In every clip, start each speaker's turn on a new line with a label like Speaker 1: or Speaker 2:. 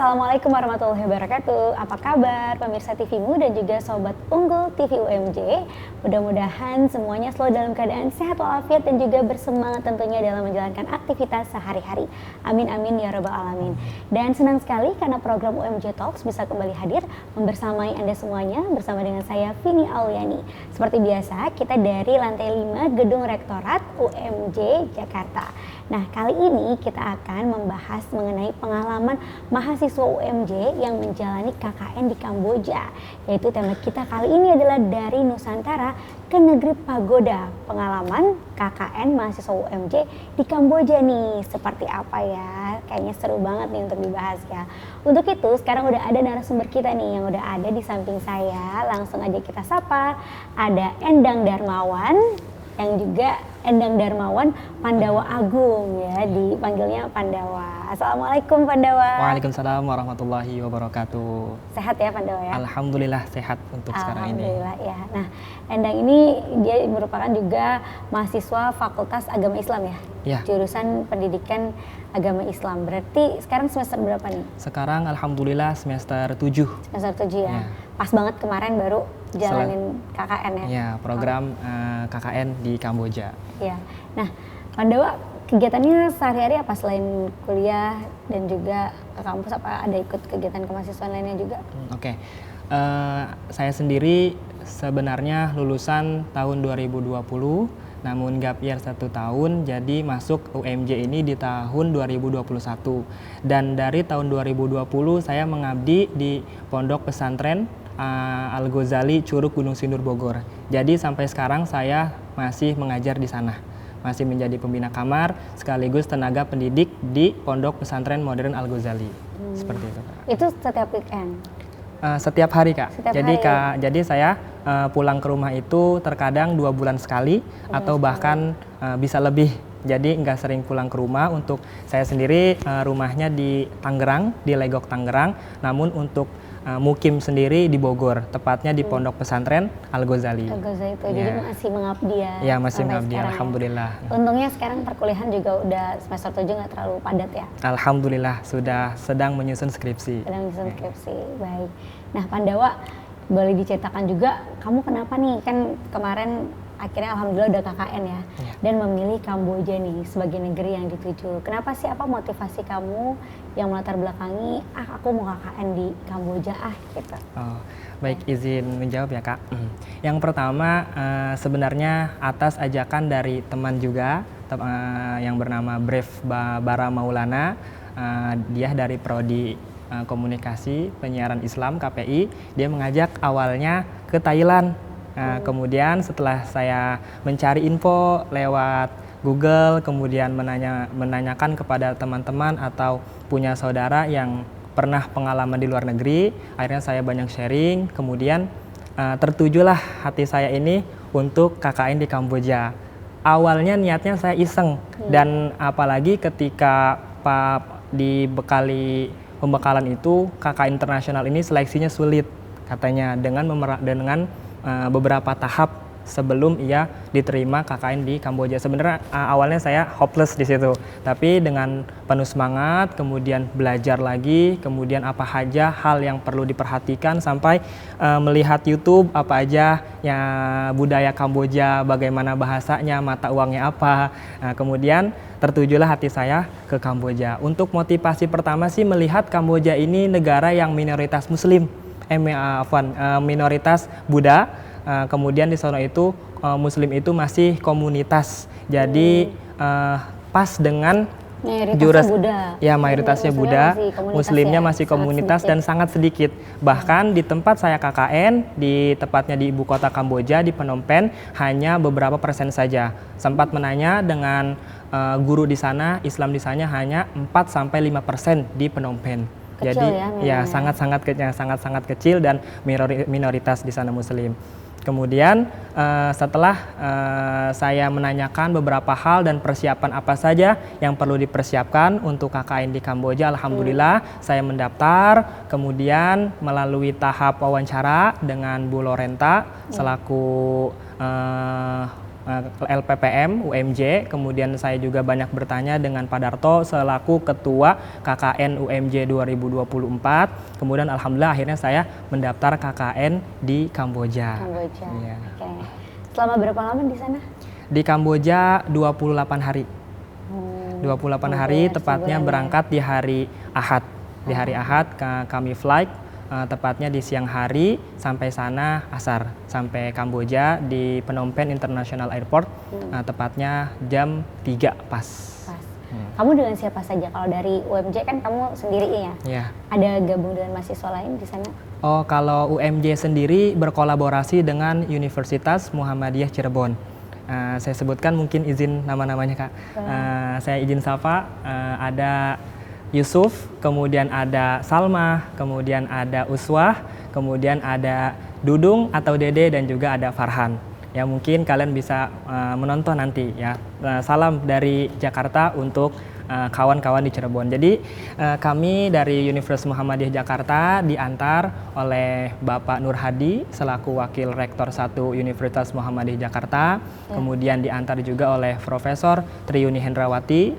Speaker 1: Assalamualaikum warahmatullahi wabarakatuh. Apa kabar pemirsa TVmu dan juga sobat unggul TV UMJ? Mudah-mudahan semuanya selalu dalam keadaan sehat walafiat dan juga bersemangat tentunya dalam menjalankan aktivitas sehari-hari. Amin amin ya rabbal alamin. Dan senang sekali karena program UMJ Talks bisa kembali hadir membersamai Anda semuanya bersama dengan saya Vini Auliani. Seperti biasa kita dari lantai 5 Gedung Rektorat UMJ Jakarta. Nah, kali ini kita akan membahas mengenai pengalaman mahasiswa UMJ yang menjalani KKN di Kamboja. Yaitu tema kita kali ini adalah dari Nusantara ke Negeri Pagoda. Pengalaman KKN mahasiswa UMJ di Kamboja nih, seperti apa ya? Kayaknya seru banget nih untuk dibahas ya. Untuk itu sekarang udah ada narasumber kita nih yang udah ada di samping saya. Langsung aja kita sapa. Ada Endang Darmawan yang juga Endang Darmawan Pandawa Agung ya, dipanggilnya Pandawa. Assalamualaikum Pandawa.
Speaker 2: Waalaikumsalam warahmatullahi wabarakatuh.
Speaker 1: Sehat ya Pandawa ya?
Speaker 2: Alhamdulillah sehat untuk sekarang ini.
Speaker 1: Alhamdulillah ya. Nah, Endang ini dia merupakan juga mahasiswa Fakultas Agama Islam ya?
Speaker 2: Ya.
Speaker 1: Jurusan Pendidikan Agama Islam. Berarti sekarang semester berapa nih?
Speaker 2: Sekarang alhamdulillah semester 7.
Speaker 1: Semester 7 ya.
Speaker 2: Ya.
Speaker 1: Pas banget kemarin baru jalanin KKN ya?
Speaker 2: Ya, program KKN di Kamboja.
Speaker 1: Iya. Nah, Pandawa kegiatannya sehari-hari apa selain kuliah dan juga ke kampus, apa ada ikut kegiatan kemahasiswaan lainnya juga?
Speaker 2: Oke. Saya sendiri sebenarnya lulusan tahun 2020, namun gap year 1 tahun, jadi masuk UMJ ini di tahun 2021. Dan dari tahun 2020 saya mengabdi di Pondok Pesantren Al-Ghazali Curug Gunung Sindur Bogor. Jadi sampai sekarang saya masih mengajar di sana. Masih menjadi pembina kamar sekaligus tenaga pendidik di Pondok Pesantren Modern Al-Ghazali. Seperti itu, Kak.
Speaker 1: Itu setiap weekend?
Speaker 2: Setiap hari, Kak.
Speaker 1: Setiap
Speaker 2: jadi
Speaker 1: hari.
Speaker 2: jadi saya pulang ke rumah itu terkadang 2 bulan sekali atau bahkan bisa lebih. Jadi nggak sering pulang ke rumah. Untuk saya sendiri rumahnya di Tangerang, di Legok Tangerang. Namun untuk mukim sendiri di Bogor, tepatnya di Pondok Pesantren Al-Ghazali.
Speaker 1: Al-Ghazali itu, jadi masih mengabdi ya?
Speaker 2: Ya, masih mengabdi,
Speaker 1: sekarang
Speaker 2: alhamdulillah.
Speaker 1: Ya. Untungnya sekarang perkuliahan juga udah semester 7 nggak terlalu padat ya?
Speaker 2: Alhamdulillah, sudah sedang menyusun skripsi.
Speaker 1: Sedang menyusun skripsi, baik. Nah Pandawa, boleh diceritakan juga kamu kenapa nih, kan kemarin akhirnya alhamdulillah udah KKN ya, dan memilih Kamboja nih sebagai negeri yang dituju. Kenapa sih, apa motivasi kamu yang melatar belakangi, aku mau KKN di Kamboja gitu?
Speaker 2: Oh, baik, izin menjawab ya Kak. Yang pertama sebenarnya atas ajakan dari teman juga yang bernama Brave Bara Maulana, dia dari Prodi Komunikasi Penyiaran Islam KPI, dia mengajak awalnya ke Thailand. Kemudian setelah saya mencari info lewat Google, kemudian menanyakan kepada teman-teman atau punya saudara yang pernah pengalaman di luar negeri, akhirnya saya banyak sharing, kemudian tertujulah hati saya ini untuk KKN di Kamboja. Awalnya niatnya saya iseng, dan apalagi ketika dibekali pembekalan itu, KKN internasional ini seleksinya sulit katanya dengan beberapa tahap sebelum ia diterima KKN di Kamboja. Sebenarnya awalnya saya hopeless di situ, tapi dengan penuh semangat, kemudian belajar lagi, kemudian apa aja hal yang perlu diperhatikan, sampai melihat YouTube apa aja ya budaya Kamboja, bagaimana bahasanya, mata uangnya apa. Kemudian tertujulah hati saya ke Kamboja. Untuk motivasi pertama sih melihat Kamboja ini negara yang minoritas Muslim. Minoritas Buddha, kemudian di sana itu Muslim itu masih komunitas, jadi pas dengan mayoritasnya Buddha, Muslimnya masih komunitas dan sangat sedikit. Bahkan di tempat saya KKN, tepatnya di ibu kota Kamboja, di Phnom Penh, hanya beberapa persen saja. Sempat menanya dengan guru di sana, Islam di sana hanya 4-5% di Phnom Penh.
Speaker 1: Kecil
Speaker 2: jadi
Speaker 1: ya
Speaker 2: sangat-sangat kecil dan minoritas di sana Muslim. Kemudian setelah saya menanyakan beberapa hal dan persiapan apa saja yang perlu dipersiapkan untuk KKN di Kamboja, alhamdulillah saya mendaftar, kemudian melalui tahap wawancara dengan Bu Lorenta selaku LPPM UMJ, kemudian saya juga banyak bertanya dengan Pak Darto selaku Ketua KKN UMJ 2024. Kemudian alhamdulillah akhirnya saya mendaftar KKN di Kamboja.
Speaker 1: Kamboja.
Speaker 2: Iya.
Speaker 1: Oke. Selama berapa lama di sana?
Speaker 2: Di Kamboja 28 hari. 28 hari, tepatnya berangkat di hari Ahad. Di hari Ahad kami flight, tepatnya di siang hari sampai sana asar, sampai Kamboja di Phnom Penh International Airport, tepatnya jam 3 pas.
Speaker 1: Kamu dengan siapa saja? Kalau dari UMJ kan kamu sendiri ya?
Speaker 2: Iya.
Speaker 1: Ada gabung dengan mahasiswa lain di sana?
Speaker 2: Oh, kalau UMJ sendiri berkolaborasi dengan Universitas Muhammadiyah Cirebon. Saya sebutkan mungkin izin nama-namanya Kak. Saya izin sapa, ada Yusuf, kemudian ada Salma, kemudian ada Uswah, kemudian ada Dudung atau Dede, dan juga ada Farhan. Ya mungkin kalian bisa menonton nanti ya. Salam dari Jakarta untuk kawan-kawan di Cirebon. Jadi kami dari Universitas Muhammadiyah Jakarta diantar oleh Bapak Nur Hadi selaku Wakil Rektor 1 Universitas Muhammadiyah Jakarta. Kemudian diantar juga oleh Profesor Triyuni Hendrawati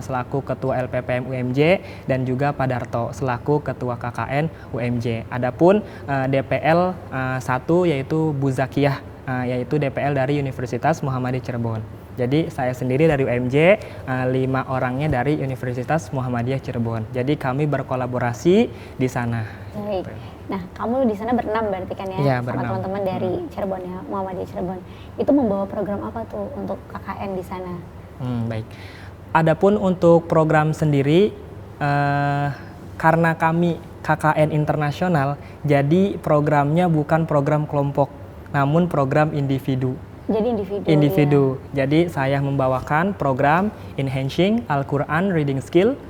Speaker 2: selaku Ketua LPPM UMJ, dan juga Pak Darto selaku Ketua KKN UMJ. Adapun DPL 1 yaitu Bu Zakiyah, yaitu DPL dari Universitas Muhammadiyah Cirebon. Jadi saya sendiri dari UMJ, 5 orangnya dari Universitas Muhammadiyah Cirebon. Jadi kami berkolaborasi di sana.
Speaker 1: Baik. Nah, kamu di sana berenam berarti kan ya?
Speaker 2: Iya,
Speaker 1: sama
Speaker 2: berenam.
Speaker 1: teman-teman dari Cirebon ya, Muhammadiyah Cirebon. Itu membawa program apa tuh untuk KKN di sana?
Speaker 2: Baik. Adapun untuk program sendiri, karena kami KKN internasional, jadi programnya bukan program kelompok, namun program individu.
Speaker 1: Jadi
Speaker 2: Individu. Ya. Jadi saya membawakan program Enhancing Al-Quran Reading Skill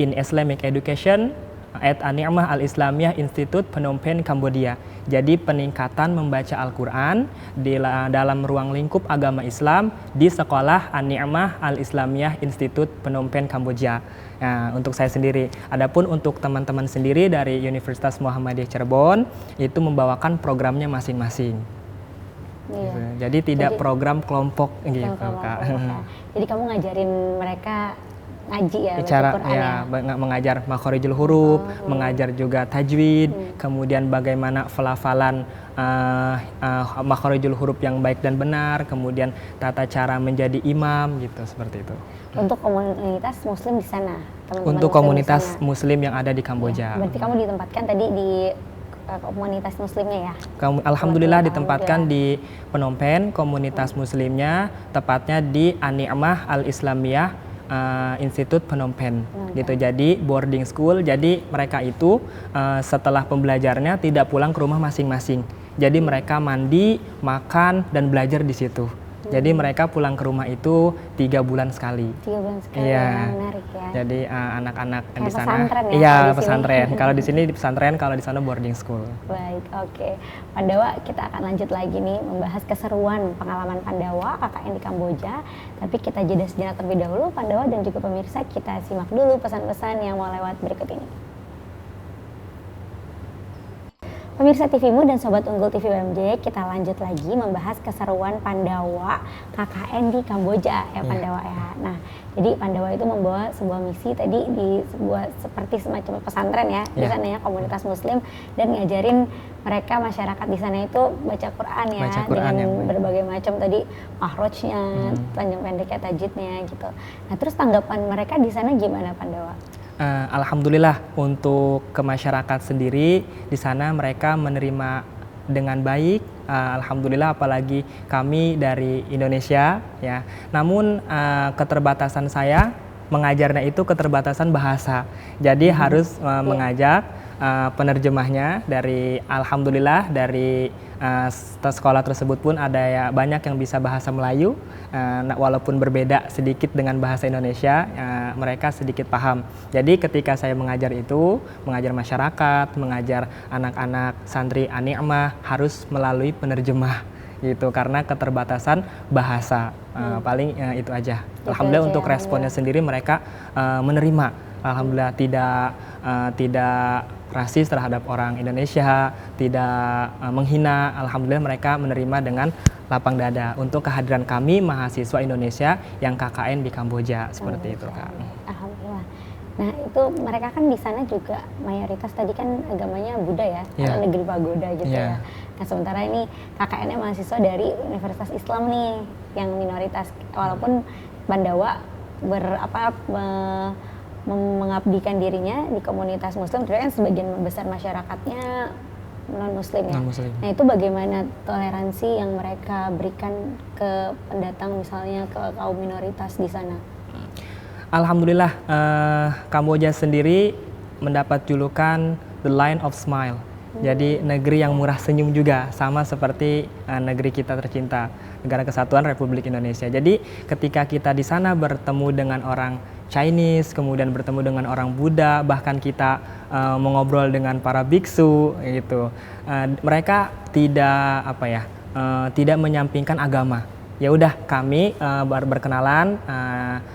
Speaker 2: in Islamic Education at An-Ni'mah Al-Islamiyah Institute Phnom Penh, Cambodia. Jadi peningkatan membaca Al-Quran dalam ruang lingkup agama Islam di sekolah An-Ni'mah Al-Islamiyah Institute Phnom Penh, Kamboja. Nah, untuk saya sendiri. Adapun untuk teman-teman sendiri dari Universitas Muhammadiyah Cirebon itu membawakan programnya masing-masing.
Speaker 1: Iya.
Speaker 2: Jadi tidak program kelompok gitu, Kak.
Speaker 1: Jadi kamu ngajarin mereka ngaji ya,
Speaker 2: Cara
Speaker 1: Quran ya?
Speaker 2: Mengajar makhorijul huruf, mengajar juga tajwid, kemudian bagaimana pelafalan makhorijul huruf yang baik dan benar, kemudian tata cara menjadi imam gitu, seperti itu.
Speaker 1: Untuk komunitas muslim di sana, teman-teman
Speaker 2: Untuk
Speaker 1: muslim
Speaker 2: komunitas
Speaker 1: di sana.
Speaker 2: muslim yang ada di Kamboja.
Speaker 1: Ya, berarti kamu ditempatkan tadi di komunitas muslimnya ya?
Speaker 2: Alhamdulillah ditempatkan di Phnom Penh, komunitas muslimnya, tepatnya di An-Ni'mah Al-Islamiyah Institute Phnom Penh. Gitu. Jadi boarding school, jadi mereka itu setelah pembelajarnya tidak pulang ke rumah masing-masing. Jadi mereka mandi, makan, dan belajar di situ. Jadi mereka pulang ke rumah itu 3 bulan sekali.
Speaker 1: 3 bulan sekali,
Speaker 2: Iya.
Speaker 1: menarik ya.
Speaker 2: Jadi anak-anak di sana,
Speaker 1: pesantren ya,
Speaker 2: iya
Speaker 1: kalau di sini.
Speaker 2: pesantren. Kalau di sini di pesantren, kalau di sana boarding school.
Speaker 1: Baik, oke. Pandawa, kita akan lanjut lagi nih membahas keseruan pengalaman Pandawa KKN di Kamboja. Tapi kita jeda sejenak terlebih dahulu, Pandawa dan juga pemirsa, kita simak dulu pesan-pesan yang mau lewat berikut ini. Pemirsa TVmu dan Sobat Unggul TV UMJ, kita lanjut lagi membahas keseruan Pandawa KKN di Kamboja ya Pandawa ya. Nah, jadi Pandawa itu membawa sebuah misi tadi di sebuah seperti semacam pesantren ya di sana ya, komunitas muslim, dan ngajarin mereka masyarakat di sana itu baca Quran ya, dengan berbagai macam tadi mahrojnya, panjang pendeknya, tajwidnya gitu. Nah, terus tanggapan mereka di sana gimana Pandawa?
Speaker 2: Alhamdulillah untuk ke masyarakat sendiri di sana mereka menerima dengan baik. Alhamdulillah, apalagi kami dari Indonesia ya. Namun keterbatasan saya mengajarnya itu keterbatasan bahasa. Jadi harus mengajak penerjemahnya dari, alhamdulillah dari sekolah tersebut pun ada ya banyak yang bisa bahasa Melayu, walaupun berbeda sedikit dengan bahasa Indonesia, mereka sedikit paham. Jadi ketika saya mengajar itu, mengajar masyarakat, mengajar anak-anak santri An-Ni'mah harus melalui penerjemah gitu, karena keterbatasan bahasa. Paling itu aja. Alhamdulillah untuk responnya sendiri mereka menerima. Alhamdulillah tidak rasis terhadap orang Indonesia, tidak menghina. Alhamdulillah mereka menerima dengan lapang dada untuk kehadiran kami mahasiswa Indonesia yang KKN di Kamboja seperti itu, Kak.
Speaker 1: Alhamdulillah. Nah itu mereka kan di sana juga mayoritas tadi kan agamanya Buddha ya,
Speaker 2: Yeah.
Speaker 1: karena negeri pagoda gitu
Speaker 2: Yeah.
Speaker 1: ya. Nah sementara ini KKN-nya mahasiswa dari Universitas Islam nih yang minoritas, walaupun Pandawa mengabdikan dirinya di komunitas Muslim, tapi kan sebagian besar masyarakatnya non Muslim ya.
Speaker 2: Non-Muslim.
Speaker 1: Nah itu bagaimana toleransi yang mereka berikan ke pendatang misalnya ke kaum minoritas di sana?
Speaker 2: Alhamdulillah, Kamboja sendiri mendapat julukan The Land of Smile. Jadi negeri yang murah senyum juga, sama seperti negeri kita tercinta, Negara Kesatuan Republik Indonesia. Jadi ketika kita di sana bertemu dengan orang Chinese, kemudian bertemu dengan orang Buddha, bahkan kita mengobrol dengan para biksu, gitu. Mereka tidak menyampingkan agama. Ya udah, kami berkenalan,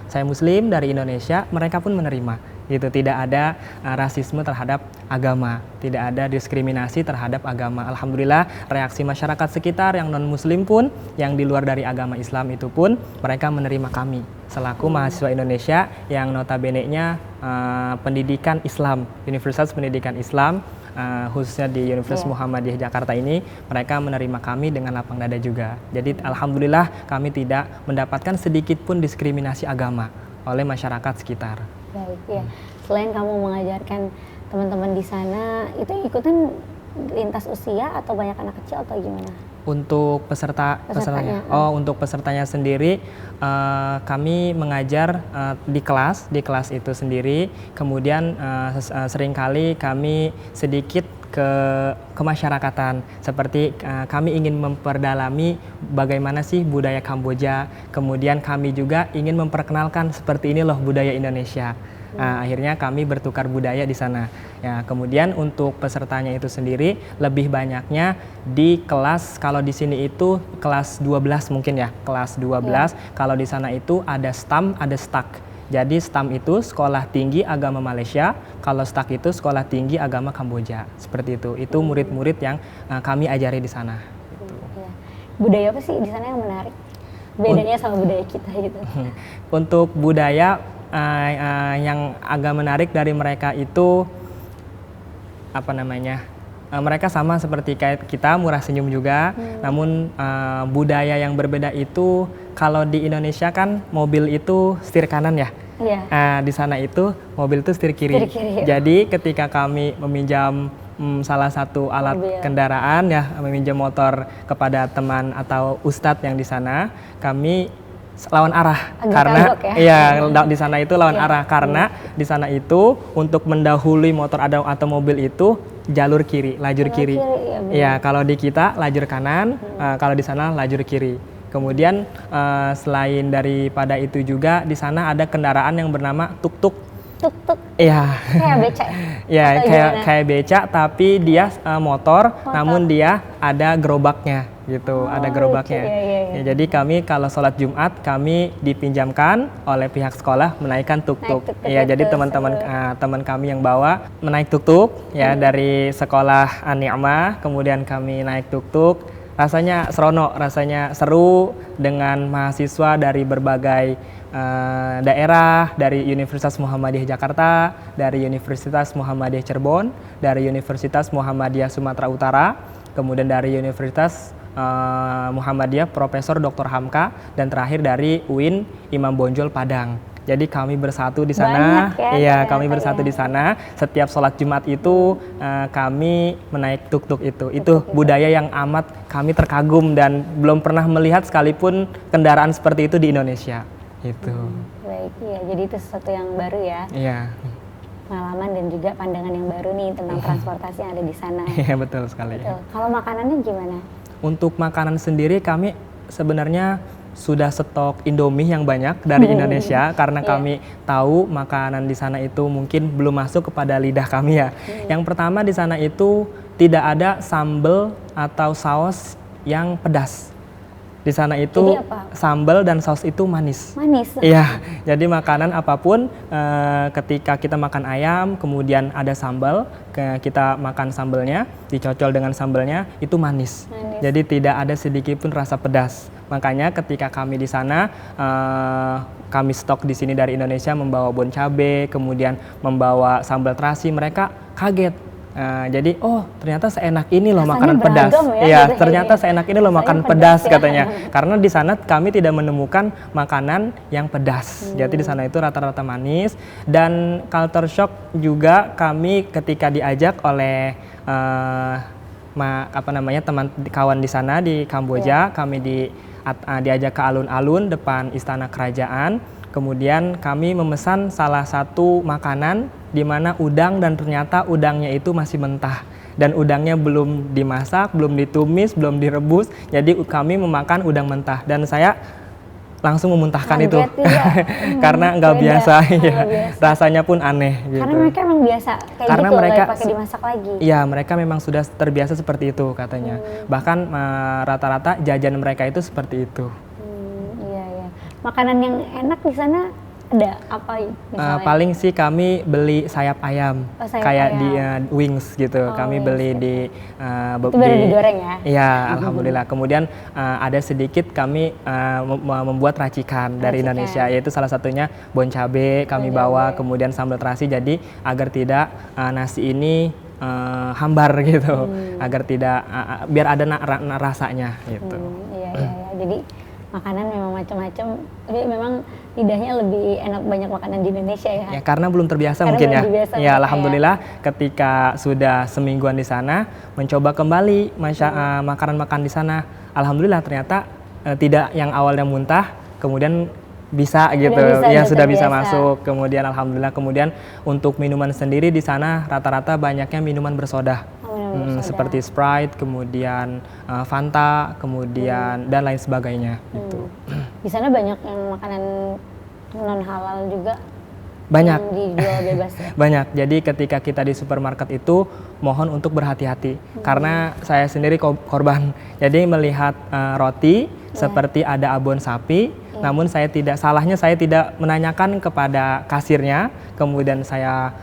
Speaker 2: saya Muslim dari Indonesia, mereka pun menerima. Gitu, tidak ada rasisme terhadap agama, tidak ada diskriminasi terhadap agama. Alhamdulillah, reaksi masyarakat sekitar yang non Muslim pun, yang di luar dari agama Islam itu pun, mereka menerima kami selaku mahasiswa Indonesia yang notabene-nya pendidikan Islam, Universitas Pendidikan Islam. Khususnya di Universitas Muhammadiyah Jakarta ini, mereka menerima kami dengan lapang dada juga. Jadi alhamdulillah kami tidak mendapatkan sedikit pun diskriminasi agama oleh masyarakat sekitar.
Speaker 1: Baik ya. Selain kamu mengajarkan teman-teman di sana, itu ikutan lintas usia atau banyak anak kecil atau gimana?
Speaker 2: Untuk pesertanya, untuk pesertanya sendiri, kami mengajar di kelas itu sendiri. Kemudian seringkali kami sedikit ke kemasyarakatan, seperti kami ingin memperdalami bagaimana sih budaya Kamboja. Kemudian kami juga ingin memperkenalkan seperti ini loh budaya Indonesia. Akhirnya kami bertukar budaya di sana. Ya, kemudian untuk pesertanya itu sendiri lebih banyaknya di kelas, kalau di sini itu kelas 12 mungkin ya, kelas 12. Kalau di sana itu ada STAM, ada STAK. Jadi STAM itu Sekolah Tinggi Agama Malaysia, kalau STAK itu Sekolah Tinggi Agama Kamboja. Seperti itu. Itu murid-murid yang kami ajari di sana.
Speaker 1: Ya. Budaya apa sih di sana yang menarik? Bedanya sama budaya kita gitu.
Speaker 2: Untuk budaya yang agak menarik dari mereka itu mereka sama seperti kayak kita, murah senyum juga. Namun budaya yang berbeda itu, kalau di Indonesia kan mobil itu setir kanan ya. Di sana itu mobil itu setir kiri. Jadi ketika kami meminjam salah satu alat kendaraan ya, meminjam motor kepada teman atau ustadz yang di sana, kami lawan arah. Karena di sana itu lawan arah, karena di sana itu untuk mendahului motor atau mobil itu jalur kiri, lajur kiri. Ya, kalau di kita lajur kanan, kalau di sana lajur kiri. Kemudian selain daripada itu juga di sana ada kendaraan yang bernama tuk-tuk.
Speaker 1: Tuk-tuk.
Speaker 2: Iya.
Speaker 1: Kayak beca.
Speaker 2: Ya, kayak beca, tapi dia motor, namun dia ada gerobaknya gitu, ada gerobaknya. Ya, jadi kami kalau sholat Jumat kami dipinjamkan oleh pihak sekolah menaikkan tuk-tuk. Ya, jadi teman kami yang bawa menaik tuk-tuk ya dari sekolah An-Ni'mah, kemudian kami naik tuk-tuk. Rasanya seronok, rasanya seru dengan mahasiswa dari berbagai daerah, dari Universitas Muhammadiyah Jakarta, dari Universitas Muhammadiyah Cirebon, dari Universitas Muhammadiyah Sumatera Utara, kemudian dari Universitas Muhammadiyah Profesor Dr. Hamka, dan terakhir dari UIN Imam Bonjol Padang. Jadi kami bersatu di sana. Kami bersatu di sana. Setiap sholat Jumat itu kami menaik tuk-tuk itu. Itu budaya yang amat kami terkagum dan belum pernah melihat sekalipun kendaraan seperti itu di Indonesia. Itu.
Speaker 1: Baik, ya. Jadi itu sesuatu yang baru ya.
Speaker 2: Iya.
Speaker 1: Pengalaman dan juga pandangan yang baru nih tentang transportasi yang ada di sana.
Speaker 2: Iya, betul sekali.
Speaker 1: Betul. Kalau makanannya gimana?
Speaker 2: Untuk makanan sendiri kami sebenarnya sudah stok Indomie yang banyak dari Indonesia karena kami tahu makanan di sana itu mungkin belum masuk kepada lidah kami ya. Yang pertama di sana itu tidak ada sambal atau saus yang pedas. Di sana itu
Speaker 1: Jadi apa?
Speaker 2: sambal dan saus itu manis.
Speaker 1: Manis.
Speaker 2: Iya, jadi makanan apapun ketika kita makan ayam, kemudian ada sambal, kita makan sambalnya, dicocol dengan sambalnya, itu manis.
Speaker 1: Manis.
Speaker 2: Jadi tidak ada sedikit pun rasa pedas. Makanya ketika kami di sana, kami stok di sini dari Indonesia membawa bon cabe, kemudian membawa sambal terasi, mereka kaget. Jadi ternyata seenak ini loh
Speaker 1: Rasanya
Speaker 2: makanan pedas.
Speaker 1: beragam ya,
Speaker 2: Iya,
Speaker 1: gitu.
Speaker 2: ternyata seenak ini loh
Speaker 1: Rasanya
Speaker 2: makan
Speaker 1: pedas
Speaker 2: pedas
Speaker 1: ya.
Speaker 2: katanya. Karena di sana kami tidak menemukan makanan yang pedas. Jadi di sana itu rata-rata manis, dan culture shock juga kami ketika diajak oleh teman kawan di sana di Kamboja, kami diajak ke alun-alun depan istana kerajaan. Kemudian kami memesan salah satu makanan di mana udang, dan ternyata udangnya itu masih mentah. Dan udangnya belum dimasak, belum ditumis, belum direbus. Jadi kami memakan udang mentah. Dan saya langsung memuntahkan itu.
Speaker 1: Ya.
Speaker 2: Karena nggak
Speaker 1: Beda,
Speaker 2: biasa, ya.
Speaker 1: nggak biasa.
Speaker 2: Rasanya pun aneh. Gitu.
Speaker 1: Karena mereka emang biasa kayak
Speaker 2: Karena
Speaker 1: gitu,
Speaker 2: mereka
Speaker 1: nggak pakai dimasak lagi.
Speaker 2: Iya, mereka memang sudah terbiasa seperti itu katanya. Bahkan rata-rata jajan mereka itu seperti itu.
Speaker 1: Iya. Makanan yang enak di sana ada apa misalnya?
Speaker 2: Paling sih kami beli sayap ayam,
Speaker 1: Oh, sayap
Speaker 2: kayak
Speaker 1: ayam.
Speaker 2: di wings gitu. Kami
Speaker 1: Wings
Speaker 2: beli
Speaker 1: gitu.
Speaker 2: di
Speaker 1: Itu baru digoreng ya?
Speaker 2: Iya, alhamdulillah. Kemudian ada sedikit kami membuat racikan dari Indonesia, yaitu salah satunya bon cabe kami bawa, kemudian sambal terasi, jadi agar tidak nasi ini hambar gitu, agar tidak biar ada rasanya gitu.
Speaker 1: Iya. Jadi makanan memang macam-macam, tapi memang lidahnya lebih enak banyak makanan di Indonesia ya.
Speaker 2: Ya, karena belum terbiasa
Speaker 1: Karena
Speaker 2: mungkin
Speaker 1: belum
Speaker 2: ya.
Speaker 1: terbiasa
Speaker 2: Ya,
Speaker 1: mereka
Speaker 2: alhamdulillah ketika sudah semingguan di sana, mencoba kembali makanan-makan di sana. Alhamdulillah ternyata tidak yang awalnya muntah, kemudian bisa gitu. Ya, sudah bisa masuk. Kemudian alhamdulillah, kemudian untuk minuman sendiri di sana rata-rata banyaknya minuman bersoda. Seperti Sprite, kemudian Fanta, kemudian dan lain sebagainya gitu.
Speaker 1: Di sana banyak yang makanan non halal juga.
Speaker 2: Banyak.
Speaker 1: Yang dijual bebas ya.
Speaker 2: Banyak. Jadi ketika kita di supermarket itu mohon untuk berhati-hati. Karena saya sendiri korban. Jadi melihat roti seperti ada abon sapi, namun saya tidak menanyakan kepada kasirnya. Kemudian saya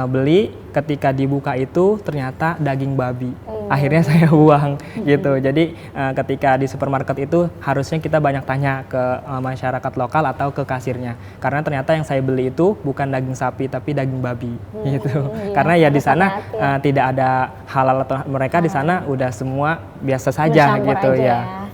Speaker 2: beli, ketika dibuka itu ternyata daging babi. Akhirnya saya buang gitu. Jadi ketika di supermarket itu harusnya kita banyak tanya ke masyarakat lokal atau ke kasirnya. Karena ternyata yang saya beli itu bukan daging sapi tapi daging babi gitu. Karena ya di sana tidak ada halal atau mereka di sana udah semua biasa saja gitu ya.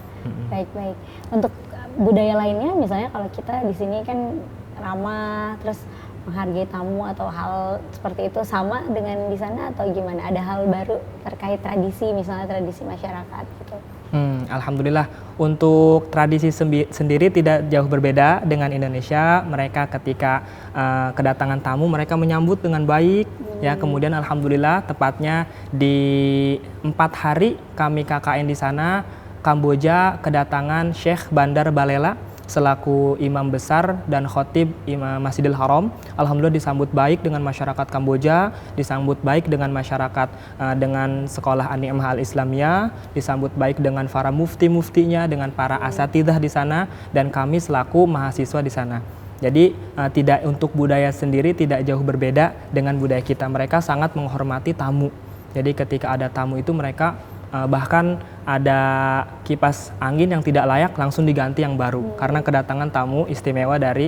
Speaker 1: Baik. Untuk budaya lainnya misalnya kalau kita di sini kan ramah, terus menghargai tamu atau hal seperti itu sama dengan di sana atau gimana? Ada hal baru terkait tradisi, misalnya tradisi masyarakat gitu?
Speaker 2: Alhamdulillah untuk tradisi sendiri tidak jauh berbeda dengan Indonesia. Mereka ketika kedatangan tamu mereka menyambut dengan baik ya. Kemudian alhamdulillah tepatnya di 4 hari kami KKN di sana, Kamboja kedatangan Syekh Bandar Balela selaku imam besar dan khotib Masjidil Haram. Alhamdulillah disambut baik dengan masyarakat Kamboja, disambut baik dengan masyarakat dengan sekolah An-Ni'mah Al-Islamiyah, disambut baik dengan para mufti-muftinya, dengan para asatidzah di sana, dan kami selaku mahasiswa di sana. Jadi tidak, untuk budaya sendiri tidak jauh berbeda dengan budaya kita. Mereka sangat menghormati tamu. Jadi ketika ada tamu itu mereka bahkan ada kipas angin yang tidak layak langsung diganti yang baru karena kedatangan tamu istimewa dari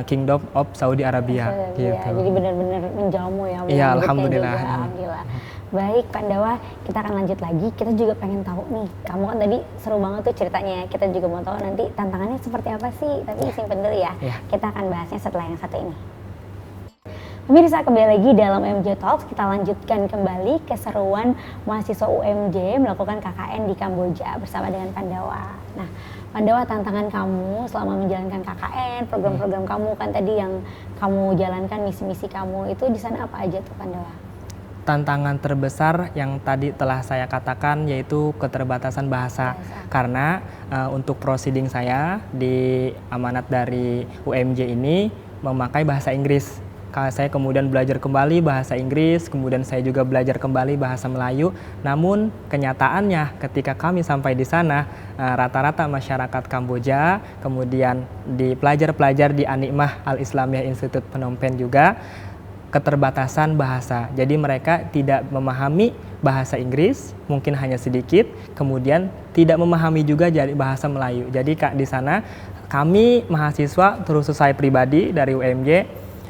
Speaker 2: Kingdom of Saudi Arabia. Gitu.
Speaker 1: Jadi benar-benar menjamu ya.
Speaker 2: Iya, alhamdulillah.
Speaker 1: Alhamdulillah. Baik Pandawa, kita akan lanjut lagi. Kita juga pengen tahu nih, kamu kan tadi seru banget tuh ceritanya. Kita juga mau tahu nanti tantangannya seperti apa sih. Tapi simpen dulu ya. Kita akan bahasnya setelah yang satu ini. Pemirsa, kembali lagi dalam UMJ Talks, kita lanjutkan kembali keseruan mahasiswa UMJ melakukan KKN di Kamboja bersama dengan Pandawa. Nah, Pandawa, tantangan kamu selama menjalankan KKN, program-program kamu kan tadi yang kamu jalankan, misi-misi kamu itu di sana apa aja tuh Pandawa?
Speaker 2: Tantangan terbesar yang tadi telah saya katakan yaitu keterbatasan bahasa. Karena untuk proceeding saya di amanat dari UMJ ini memakai bahasa Inggris. Saya kemudian belajar kembali bahasa Inggris, kemudian saya juga belajar kembali bahasa Melayu. Namun kenyataannya ketika kami sampai di sana, rata-rata masyarakat Kamboja, kemudian di pelajar-pelajar di An-Ni'mah Al-Islamiyah Institute Phnom Penh juga, keterbatasan bahasa. Jadi mereka tidak memahami bahasa Inggris, mungkin hanya sedikit, kemudian tidak memahami juga jadi bahasa Melayu. Jadi Kak, di sana kami mahasiswa, terus saya pribadi dari UMJ,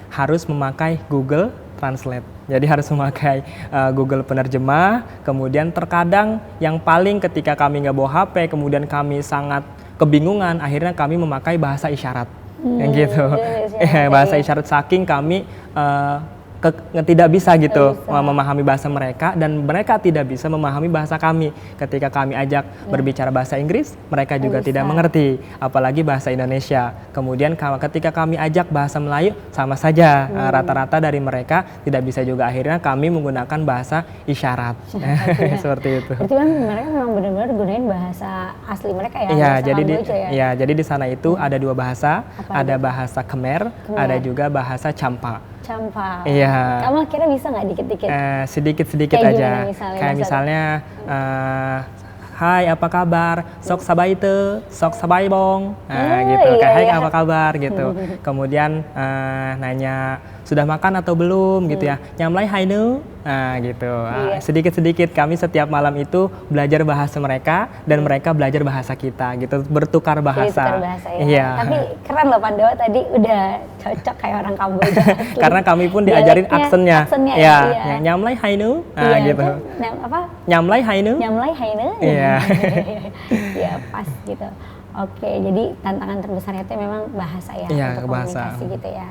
Speaker 2: harus memakai Google Translate. Jadi harus memakai Google penerjemah. Kemudian terkadang yang paling ketika kami nggak bawa HP, kemudian kami sangat kebingungan, akhirnya kami memakai bahasa isyarat. Yang gitu. Bahasa isyarat, saking kami tidak bisa gitu memahami bahasa mereka, dan mereka tidak bisa memahami bahasa kami. Ketika kami ajak berbicara bahasa Inggris, mereka juga tidak mengerti, apalagi bahasa Indonesia. Kemudian ketika kami ajak bahasa Melayu, sama saja, rata-rata dari mereka tidak bisa juga. Akhirnya kami menggunakan bahasa isyarat. Seperti itu.
Speaker 1: Berarti kan mereka memang benar-benar gunain bahasa asli mereka ya?
Speaker 2: Iya, jadi di sana itu ada dua bahasa, ada
Speaker 1: itu?
Speaker 2: bahasa Khmer, ada juga bahasa Champa.
Speaker 1: Champa.
Speaker 2: Iya.
Speaker 1: Kamu akhirnya bisa nggak dikit-dikit?
Speaker 2: Sedikit-sedikit aja. Kayak misalnya, hai apa kabar, sok sabaite, sok sabaibong, gitu. Kayak hai apa kabar gitu. Kemudian nanya sudah makan atau belum gitu ya. Nyamlai hainu, gitu. Sedikit-sedikit kami setiap malam itu belajar bahasa mereka dan mereka belajar bahasa kita gitu, bertukar bahasa.
Speaker 1: Ya.
Speaker 2: Iya.
Speaker 1: Tapi keren loh Pandawa tadi udah cocok kayak orang Kamboja.
Speaker 2: Karena kami pun diajarin aksennya.
Speaker 1: Ya.
Speaker 2: Nyamlai hainu, gitu.
Speaker 1: Apa?
Speaker 2: Nyamlai hainu.
Speaker 1: Nyamlai hainu.
Speaker 2: Iya.
Speaker 1: Ya pas gitu. Oke, jadi tantangan terbesarnya itu memang bahasa ya, untuk komunikasi gitu ya.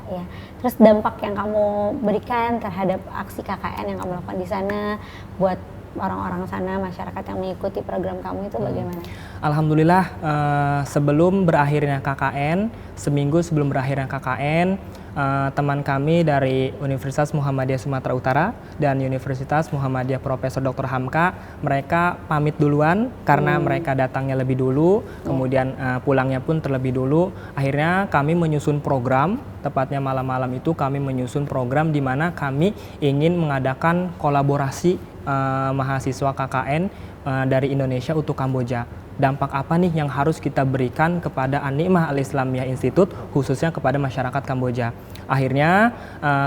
Speaker 1: Terus dampak yang kamu berikan terhadap aksi KKN yang kamu lakukan di sana buat orang-orang sana, masyarakat yang mengikuti program kamu itu bagaimana?
Speaker 2: Alhamdulillah, sebelum berakhirnya KKN, seminggu sebelum berakhirnya KKN, teman kami dari Universitas Muhammadiyah Sumatera Utara dan Universitas Muhammadiyah Profesor Dr. Hamka, mereka pamit duluan karena mereka datangnya lebih dulu, kemudian pulangnya pun terlebih dulu. Akhirnya kami menyusun program, tepatnya malam-malam itu kami menyusun program di mana kami ingin mengadakan kolaborasi mahasiswa KKN dari Indonesia untuk Kamboja. Dampak apa nih yang harus kita berikan kepada An-Ni'mah Al-Islamiyah Institute, khususnya kepada masyarakat Kamboja. Akhirnya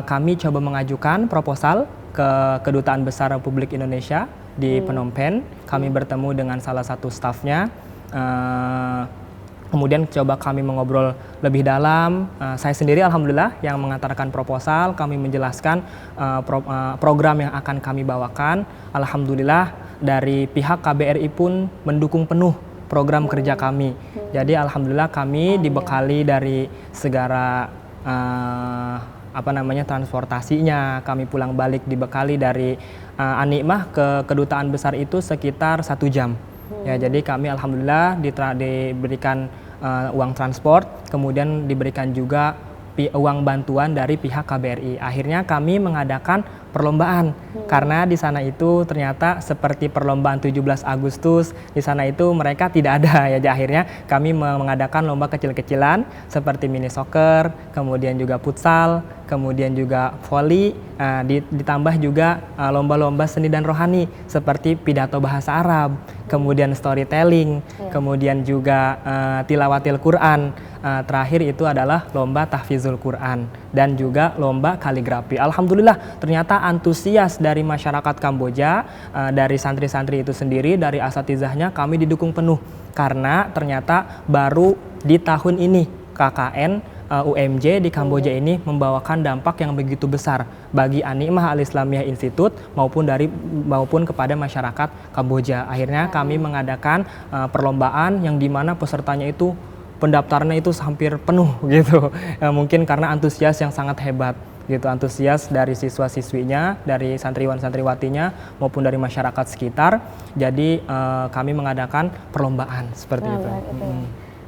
Speaker 2: kami coba mengajukan proposal ke Kedutaan Besar Republik Indonesia di Phnom Penh. Kami bertemu dengan salah satu stafnya. Kemudian coba kami mengobrol lebih dalam. Saya sendiri alhamdulillah yang mengantarkan proposal, kami menjelaskan program yang akan kami bawakan. Alhamdulillah dari pihak KBRI pun mendukung penuh program kerja kami. Jadi alhamdulillah kami dibekali dari segala transportasinya. Kami pulang balik dibekali dari An-Ni'mah ke Kedutaan Besar itu sekitar 1 jam. Ya, jadi kami alhamdulillah diberikan uang transport, kemudian diberikan juga uang bantuan dari pihak KBRI. Akhirnya kami mengadakan perlombaan karena di sana itu ternyata seperti perlombaan 17 Agustus di sana itu mereka tidak ada ya. Akhirnya kami mengadakan lomba kecil-kecilan seperti mini soccer, kemudian juga futsal, kemudian juga volley, ditambah juga lomba-lomba seni dan rohani seperti pidato bahasa Arab, kemudian storytelling, kemudian juga tilawatil Quran. Terakhir itu adalah lomba tahfizul Quran dan juga lomba kaligrafi. Alhamdulillah ternyata antusias dari masyarakat Kamboja, dari santri-santri itu sendiri, dari asatizahnya kami didukung penuh karena ternyata baru di tahun ini KKN UMJ di Kamboja ini membawakan dampak yang begitu besar bagi An-Ni'mah Al-Islamiyah Institute maupun kepada masyarakat Kamboja. Akhirnya kami mengadakan perlombaan yang dimana pesertanya itu pendaftarannya itu hampir penuh gitu. Mungkin karena antusias yang sangat hebat gitu, antusias dari siswa-siswinya, dari santriwan-santriwatinya maupun dari masyarakat sekitar. Jadi kami mengadakan perlombaan seperti itu.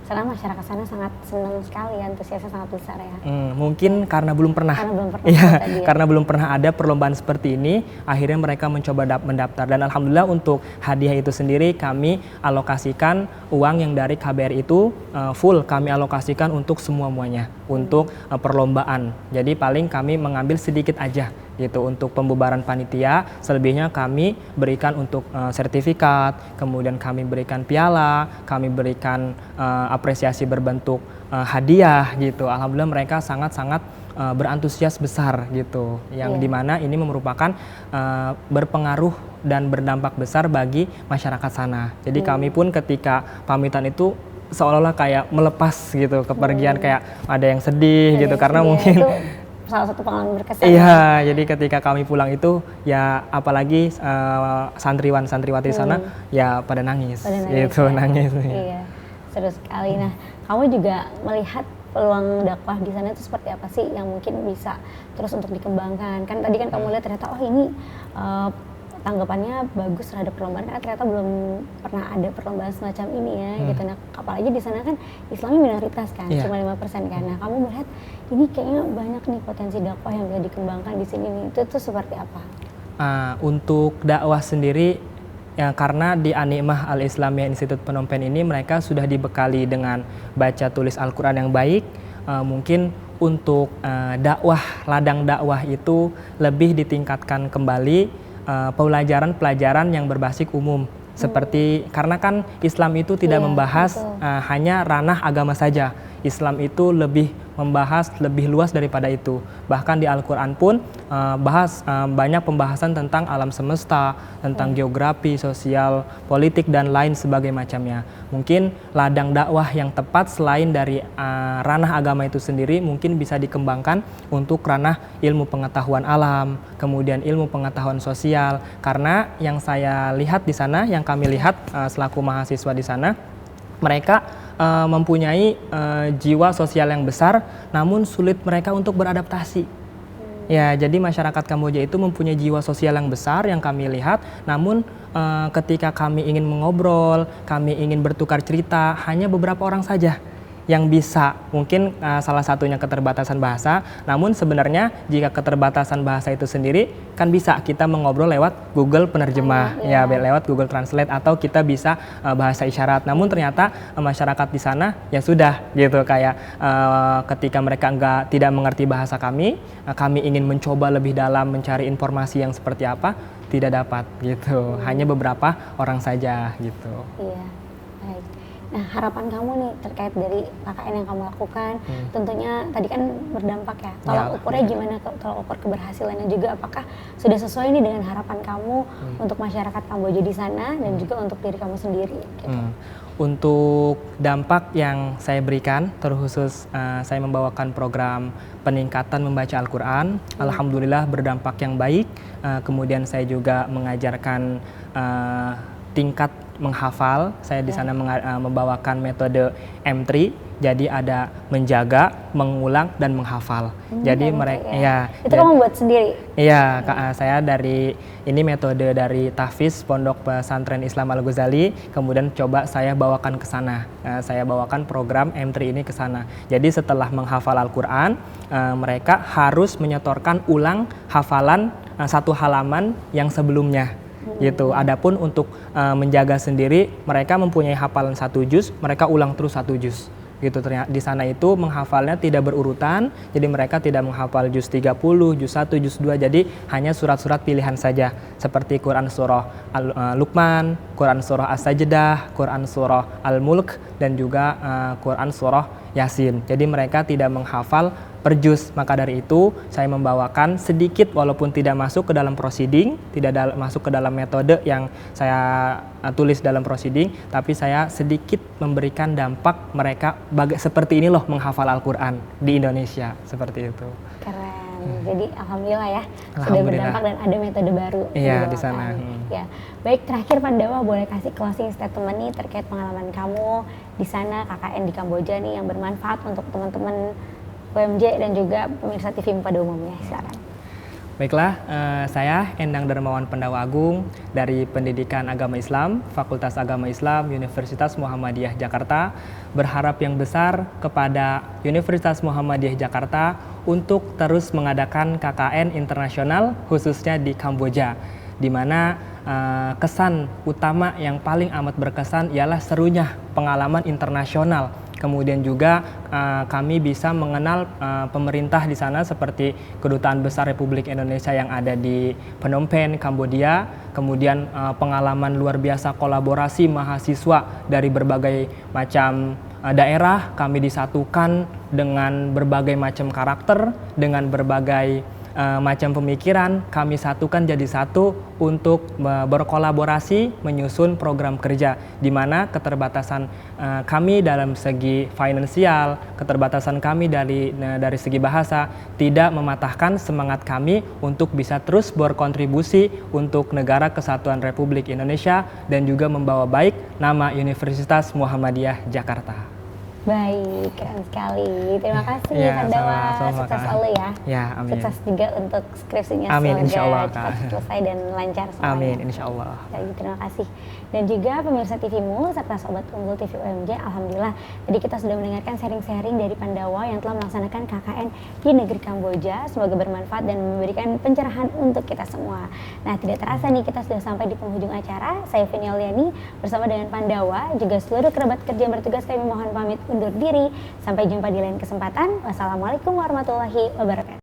Speaker 1: Sana masyarakat sana sangat senang sekali, antusiasnya sangat besar ya.
Speaker 2: Mungkin karena belum pernah.
Speaker 1: Karena belum pernah.
Speaker 2: Iya,
Speaker 1: tadi ya.
Speaker 2: karena belum pernah ada perlombaan seperti ini, akhirnya mereka mencoba mendaftar dan alhamdulillah untuk hadiah itu sendiri kami alokasikan uang yang dari KBRI itu full kami alokasikan untuk semuanya untuk perlombaan. Jadi paling kami mengambil sedikit aja gitu untuk pembubaran panitia, selebihnya kami berikan untuk sertifikat, kemudian kami berikan piala, kami berikan apresiasi berbentuk hadiah gitu. Alhamdulillah mereka sangat-sangat berantusias besar gitu, yang dimana ini merupakan berpengaruh dan berdampak besar bagi masyarakat sana. Jadi kami pun ketika pamitan itu seolah-olah kayak melepas gitu kepergian, kayak ada yang sedih gitu karena mungkin
Speaker 1: itu salah satu pengalaman berkesan.
Speaker 2: Iya, jadi ketika kami pulang itu ya apalagi santriwan-santriwati di sana ya pada nangis gitu, nangis.
Speaker 1: Iya, seru sekali. Nah, kamu juga melihat peluang dakwah di sana itu seperti apa sih yang mungkin bisa terus untuk dikembangkan? Kan tadi kan kamu lihat ternyata ini tanggapannya bagus terhadap perlombaan karena ternyata belum pernah ada perlombaan semacam ini ya gitu. Nah, apalagi di sana kan Islamnya minoritas kan, cuma 5% kan. Nah, kamu melihat ini kayaknya banyak nih potensi dakwah yang bisa dikembangkan di sini nih. Itu seperti apa?
Speaker 2: Untuk dakwah sendiri ya, karena di An-Ni'mah Al-Islamiyah Institut Phnom Penh ini mereka sudah dibekali dengan baca tulis Al-Quran yang baik, mungkin untuk ladang dakwah itu lebih ditingkatkan kembali pelajaran-pelajaran yang berbasis umum. Seperti karena kan Islam itu tidak membahas hanya ranah agama saja. Islam itu lebih membahas lebih luas daripada itu. Bahkan di Al-Quran pun banyak pembahasan tentang alam semesta, tentang geografi, sosial, politik, dan lain sebagainya macamnya. Mungkin ladang dakwah yang tepat selain dari ranah agama itu sendiri mungkin bisa dikembangkan untuk ranah ilmu pengetahuan alam, kemudian ilmu pengetahuan sosial. Karena yang saya lihat di sana, yang kami lihat selaku mahasiswa di sana, mereka mempunyai jiwa sosial yang besar, namun sulit mereka untuk beradaptasi. Ya, jadi masyarakat Kamboja itu mempunyai jiwa sosial yang besar yang kami lihat, namun ketika kami ingin mengobrol, kami ingin bertukar cerita, hanya beberapa orang saja yang bisa. Mungkin salah satunya keterbatasan bahasa, namun sebenarnya jika keterbatasan bahasa itu sendiri kan bisa kita mengobrol lewat Google penerjemah, ya lewat Google Translate, atau kita bisa bahasa isyarat. Namun ternyata masyarakat di sana ya sudah gitu, kayak ketika mereka tidak mengerti bahasa kami ingin mencoba lebih dalam mencari informasi yang seperti apa, tidak dapat gitu. Hanya beberapa orang saja gitu.
Speaker 1: Iya, baik. Nah, harapan kamu nih terkait dari KKN yang kamu lakukan, tentunya tadi kan berdampak ya. Tolak ukurnya gimana, tolak ukur keberhasilannya juga, apakah sudah sesuai nih dengan harapan kamu untuk masyarakat Kamboja di sana dan juga untuk diri kamu sendiri? Gitu.
Speaker 2: Untuk dampak yang saya berikan, terkhusus saya membawakan program peningkatan membaca Al-Quran, alhamdulillah berdampak yang baik. Kemudian saya juga mengajarkan tingkat menghafal. Saya di sana membawakan metode M3. Jadi ada menjaga, mengulang, dan menghafal. Jadi mereka
Speaker 1: itu kamu buat sendiri?
Speaker 2: Iya, saya dari ini metode dari Tahfiz Pondok Pesantren Islam Al-Ghazali, kemudian coba saya bawakan ke sana. Saya bawakan program M3 ini ke sana. Jadi setelah menghafal Al-Quran, mereka harus menyetorkan ulang hafalan satu halaman yang sebelumnya. Gitu. Adapun untuk menjaga sendiri, mereka mempunyai hafalan 1 juz, mereka ulang terus 1 juz. Gitu. Ternyata di sana itu menghafalnya tidak berurutan, jadi mereka tidak menghafal juz 30, juz 1, juz 2, jadi hanya surat-surat pilihan saja, seperti Quran surah Luqman, Quran surah As-Sajdah, Quran surah Al-Mulk, dan juga Quran surah Yasin. Jadi mereka tidak menghafal per juz. Maka dari itu saya membawakan sedikit, walaupun tidak masuk ke dalam proceeding, tidak masuk ke dalam metode yang saya tulis dalam proceeding, tapi saya sedikit memberikan dampak mereka seperti ini loh menghafal Al-Quran di Indonesia, seperti itu.
Speaker 1: Keren. Jadi alhamdulillah ya, sudah berdampak dan ada metode baru
Speaker 2: di sana.
Speaker 1: Ya. Baik, terakhir Pandawa boleh kasih closing statement nih terkait pengalaman kamu di sana, KKN di Kamboja nih, yang bermanfaat untuk teman-teman UMJ dan juga pemirsa TV pada umumnya. Silakan.
Speaker 2: Baiklah, saya Endang Darmawan Pendawa Agung dari Pendidikan Agama Islam, Fakultas Agama Islam, Universitas Muhammadiyah Jakarta, berharap yang besar kepada Universitas Muhammadiyah Jakarta untuk terus mengadakan KKN internasional khususnya di Kamboja, di mana kesan utama yang paling amat berkesan ialah serunya pengalaman internasional. Kemudian juga kami bisa mengenal pemerintah di sana seperti Kedutaan Besar Republik Indonesia yang ada di Phnom Penh, Kambodia. Kemudian pengalaman luar biasa kolaborasi mahasiswa dari berbagai macam daerah, kami disatukan dengan berbagai macam karakter, dengan berbagai macam pemikiran, kami satukan jadi satu untuk berkolaborasi menyusun program kerja, di mana keterbatasan kami dalam segi finansial, keterbatasan kami dari segi bahasa tidak mematahkan semangat kami untuk bisa terus berkontribusi untuk negara kesatuan Republik Indonesia dan juga membawa baik nama Universitas Muhammadiyah Jakarta.
Speaker 1: Baik, keren sekali. Terima kasih
Speaker 2: Ya,
Speaker 1: Pandawa.
Speaker 2: sama-sama,
Speaker 1: Sukses
Speaker 2: Kak.
Speaker 1: selalu ya.
Speaker 2: Ya, amin.
Speaker 1: Sukses juga untuk skripsinya.
Speaker 2: Amin,
Speaker 1: semoga
Speaker 2: insya Allah, Kak.
Speaker 1: cepat selesai dan lancar semuanya.
Speaker 2: Amin, insya Allah.
Speaker 1: Baik, terima kasih. Dan juga pemirsa TVmu serta Sobat Unggul TV UMJ, alhamdulillah tadi kita sudah mendengarkan sharing-sharing dari Pandawa yang telah melaksanakan KKN di negeri Kamboja. Semoga bermanfaat dan memberikan pencerahan untuk kita semua. Nah, tidak terasa nih kita sudah sampai di penghujung acara. Saya Vini Auliani bersama dengan Pandawa, juga seluruh kerabat kerja yang bertugas, kami mohon pamit undur diri. Sampai jumpa di lain kesempatan. Wassalamualaikum warahmatullahi wabarakatuh.